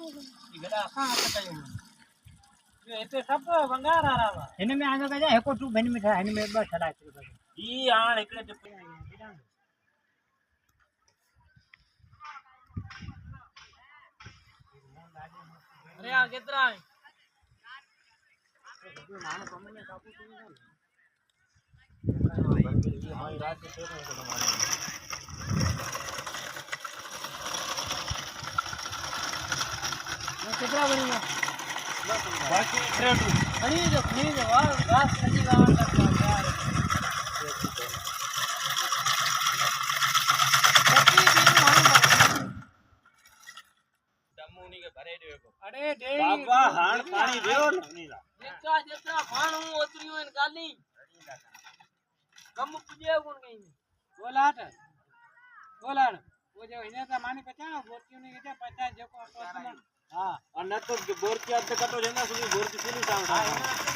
गला कहां से कयूं ये इते सब भंगार आ रहा इन में आगे कजा हेको टू बन में था इन में बस चला ई आण एकड़े टिप अरे आ केतरा है नानो कम में कापू थी ये हां रात के तेरे को तुम्हारे ये केतरा बनेगा बाकी ट्रेड खरीद वाह घास सजी गावन करता यार दमूनी के भरे देबो अरे दे बाबा हाण पानी देओ नीला जेतरा भाण हूं ओतरियो इन गाली कम पुजे कोन गई बोलाट बोलाण वो जो इने ता मानी पचा बोरतियो ने के पचा जो को हां और न तो बोरती अद कटो जेना सुनी बोरती सुनी साउंड